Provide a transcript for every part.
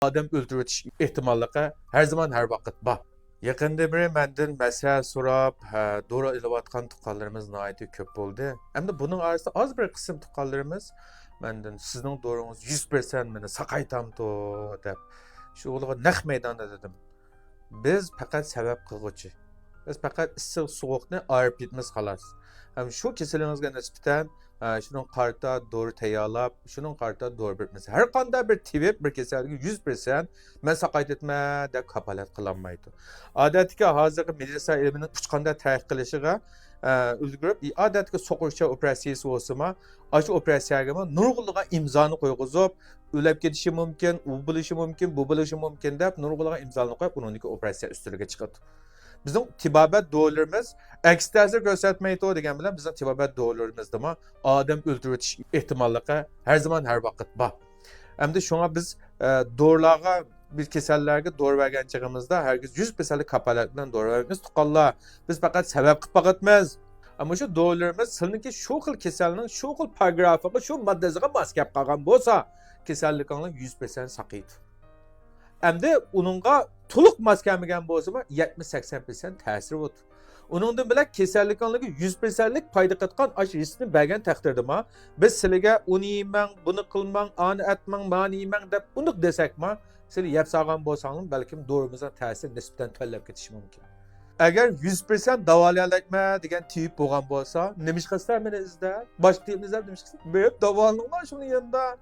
Adam öldürüş ihtimallığı her zaman her vakit var. Yakında biri menden mesele sorab, doğru ilevatkan tukallarımız naiti köp oldu. Hem de bunun arasında az bir kısım tukallarımız menden sizin doğrunuz 100% meni sakaytam to dep. Şu oğluğa naq meydanda dedim. Biz fakat sebep kılgıcı. Biz fakat ıssıq soğukni ayırıp gitmemiz xalas. Hem şu kesilingizge nisbeten şunun qarta doğru tayyorlab, şunun qarta doğru bitmesi. Her qanday bir tibet bir kasallikka 100% men saqayt etme deb kapolat qilinmaydi. Odatdagi hozirgi meditsina ilmining hech qanday tarix qilishiga ulgurib, odatdagi so'qishcha operatsiyasi bo'lsa-ma, shu operatsiyaga nurg'unlagan imzoni qo'yg'izib, o'lib ketishi mumkin, u bo'lishi mumkin, bu bo'lishi mumkin deb nurg'unlagan imzoni qo'yib, uningki operatsiya ustiga chiqadi. Bizim tibbiyot doğrularımız aksi ta'sir ko'rsatmaydi degan bilan bizning tibbiyot doğrularımızda odam o'ldirish ehtimolliği her zaman her vaqt bor. Hamda shunga biz doğrularga bir kasallarga doğru vergan chig'imizda herkes 100% kapolat bilan doğru veramiz. Tuqqanlar biz faqat sabab qilib boqatmiz. Ama şu doğrularımız sizniki şu xil kasalning şu xil paragrafiga, şu moddasiga mos kelib qolgan bo'lsa, kasallikning 100% saqiydi. Hamda uningga to'liq mos kelmagan bo'lsa-ma 70-80% ta'sir bo'ladi. Uningdan bilan kasallikning 100%lik foyda qilgan ash riskni bergan taqdirda biz sizlarga uni yemang, buni qilmang, ani atmang, mani yemang deb uni desakma, sizlar yeb solgan bo'lsangiz balkim doğrumuzdan ta'sir nisbatan to'lab ketishi mumkin. Agar 100% davolayolmayman degan tiyib bo'lgan bo'lsa, nima ish qilsa meni izlab, boshqa tiyibnizlar nima ish qilsa, "Bep davolaninglar shuni yanında."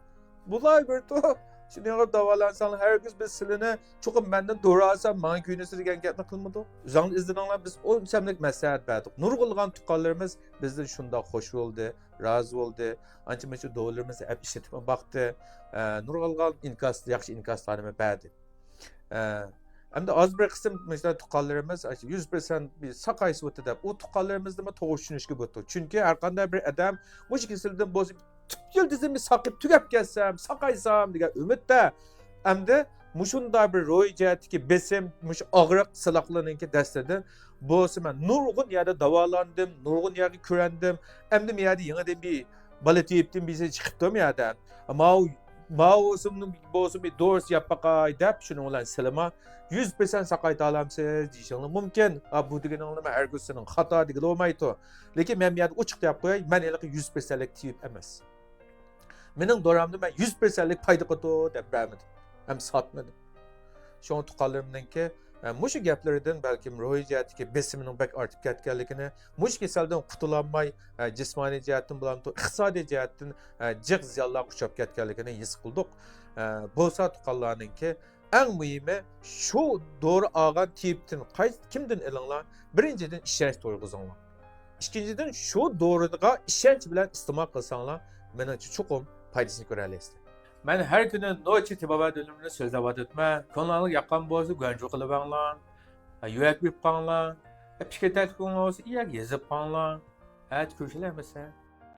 Bulay bir to. Şimdi yapıp davalansan her gün biz silini çok benden doğru alsam bana güynesi degan gapni qilmadik. Zang izlediğinler biz o semlik mesahat verdik. Nurgulgan tuqqanlarımız bizden şunda hoş oldu, razı oldu. Anca meşhur doğrularımızı hep işletip baktı. Nurgulgan inkas, yaxşı inkaslarımı verdi. Hem de az bir kısım mesela tuqqanlarımız 100% bir sakaysı ötü deb, o tuqqanlarımızda toğuş düşünüşki ötü. Çünkü her qanday bir adam bu şekilde bozuk yıldızımı sakıp tükep gelsem, sakaysam degan ümitde hamda mushunda bir ro'y jihatdagi besim, mush og'riq silaqlarninki dastidan bo'lsa men nurg'un yerda davolandim, nurg'un yerga ko'randim. Hamda men yerda yangidan bir bola tiyibdim, biza chiqibdim yerdan. Ma'usimning bo'lsa bir dors yapaqay deb shuni bilan silama 100% saqayta olamsiz deyishinglar mumkin. Bu deganinglar hargiz sening xato degan bo'lmaydi. Lekin men bu yerda ochiq deb qo'yay, men 100%lik tiyib emas. Mening doramda ben 100%lik payda qildi deb bermedim. Hem satmadım. Şu an tuqqanlarimninki mushu gaplaridan balkim ruhiy jihatdagi besimining bak ortib ketganligini, mush kasaldan qutulanmay jismoniy jihatdan bilan iqtisodiy jihatdan jiq ziyonlar uchrab ketganligini his qildik. Bo'lsa tuqqanlarninki eng muhimi shu doğru olgan tipdan kimdan ilinglar? Birinchidan ishonch to'yg'izinglar. Ikkinchidan shu doğruga ishonch bilan iste'mol qilsanglar, menimcha chuqur faydasını görələrsiniz. Mən hər günü Noçi tibbiyot bölümünü sözləvad etmə, kanalını yaqqan bolsa göncu qılıb anlan, yürək bip qanlan, fikir tətbiq olsa yazıb qanlan, görüşələrməsə.